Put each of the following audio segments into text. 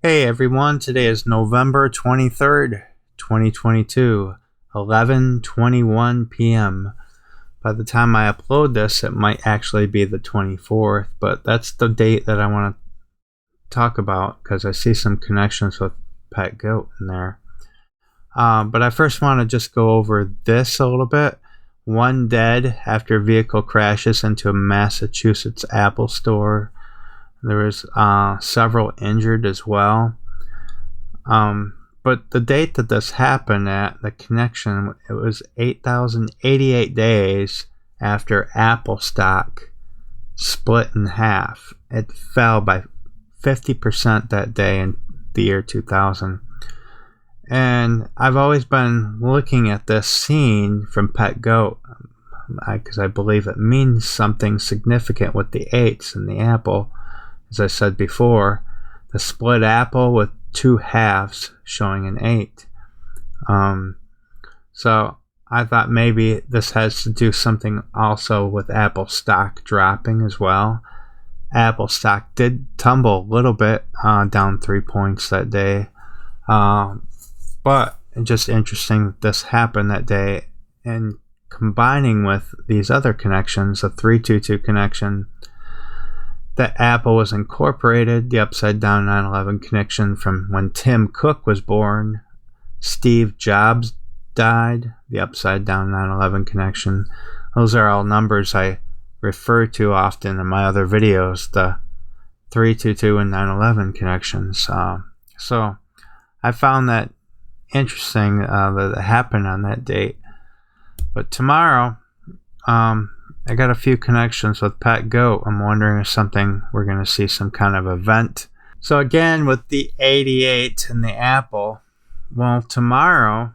Hey everyone, today is November 23rd, 2022, 11:21 p.m. By the time I upload this, it might actually be the 24th, but that's the date that I want to talk about because I see some connections with Pet Goat in there. But I first want to just go over this a little bit. One dead after vehicle crashes into a Massachusetts Apple store. There was several injured as well. But the date that this happened at, the connection, it was 8,088 days after Apple stock split in half. It fell by 50% that day in the year 2000. And I've always been looking at this scene from Pet Goat because I believe it means something significant with the 8s in the apple. As I said before, the split apple with two halves showing an 8. So I thought maybe this has to do something also with Apple stock dropping as well. Apple stock did tumble a little bit, down 3 points that day. But just interesting that this happened that day. And combining with these other connections, the 322 connection, that Apple was incorporated, the upside down 9/11 connection from when Tim Cook was born, Steve Jobs died, the upside down 9/11 connection. Those are all numbers I refer to often in my other videos, the 322 and 9/11 connections. So I found that interesting that it happened on that date. But tomorrow, I got a few connections with Pet Goat. I'm wondering if we're going to see some kind of event. So again, with the 88 and the apple, well, tomorrow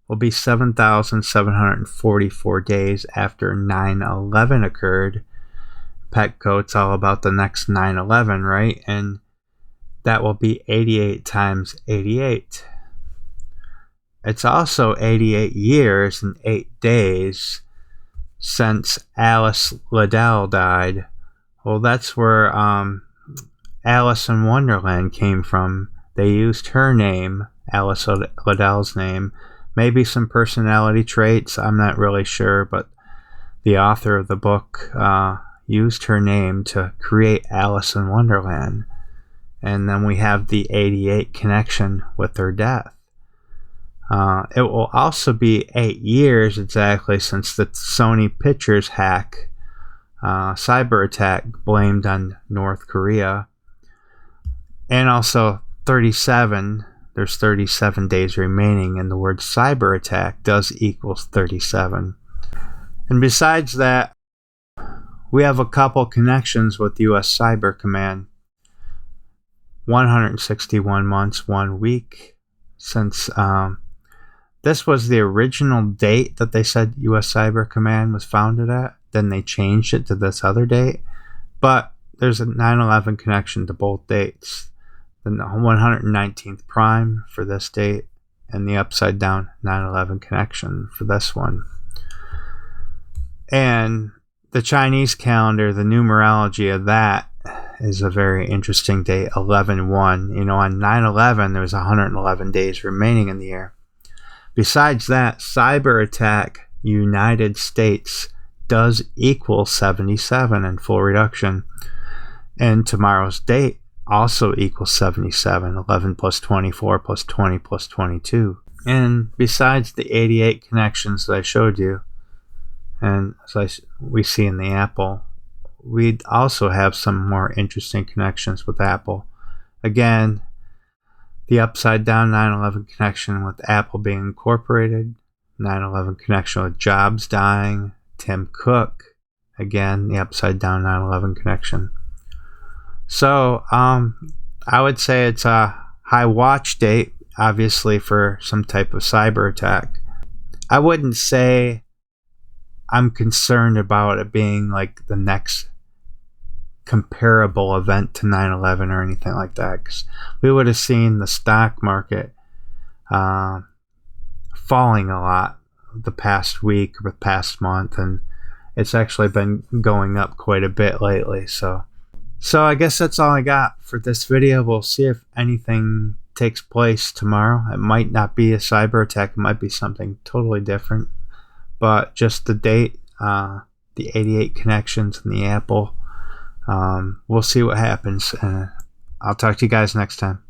will be 7,744 days after 9/11 occurred. Pet Goat's all about the next 9/11, right? And that will be 88 times 88. It's also 88 years and 8 days since Alice Liddell died. Well, that's where Alice in Wonderland came from. They used her name, Alice Liddell's name. Maybe some personality traits, I'm not really sure, but the author of the book used her name to create Alice in Wonderland. And then we have the 88 connection with her death. It will also be 8 years exactly since the Sony Pictures hack, cyber attack blamed on North Korea. And also 37, there's 37 days remaining, and the word cyber attack does equal 37. And besides that, we have a couple connections with US Cyber Command. 161 months, 1 week since this was the original date that they said U.S. Cyber Command was founded at. Then they changed it to this other date. But there's a 9/11 connection to both dates. The 119th prime for this date and the upside down 9/11 connection for this one. And the Chinese calendar, the numerology of that is a very interesting date, 11/1. You know, on 9/11, there was 111 days remaining in the year. Besides that, cyber attack United States does equal 77 in full reduction. And tomorrow's date also equals 77, 11 plus 24 plus 20 plus 22. And besides the 88 connections that I showed you, and as we see in the apple, we also have some more interesting connections with Apple. Again, the upside down 9/11 connection with Apple being incorporated, 9/11 connection with Jobs dying, Tim Cook, again, the upside down 9/11 connection. So, I would say it's a high watch date, obviously, for some type of cyber attack. I wouldn't say I'm concerned about it being like the next comparable event to 9/11 or anything like that, because we would have seen the stock market falling a lot the past week or the past month, and it's actually been going up quite a bit lately. So So I guess that's all I got for this video. We'll see if anything takes place tomorrow. It might not be a cyber attack. It might be something totally different. But just the date, the 88 connections and the Apple. We'll see what happens. I'll talk to you guys next time.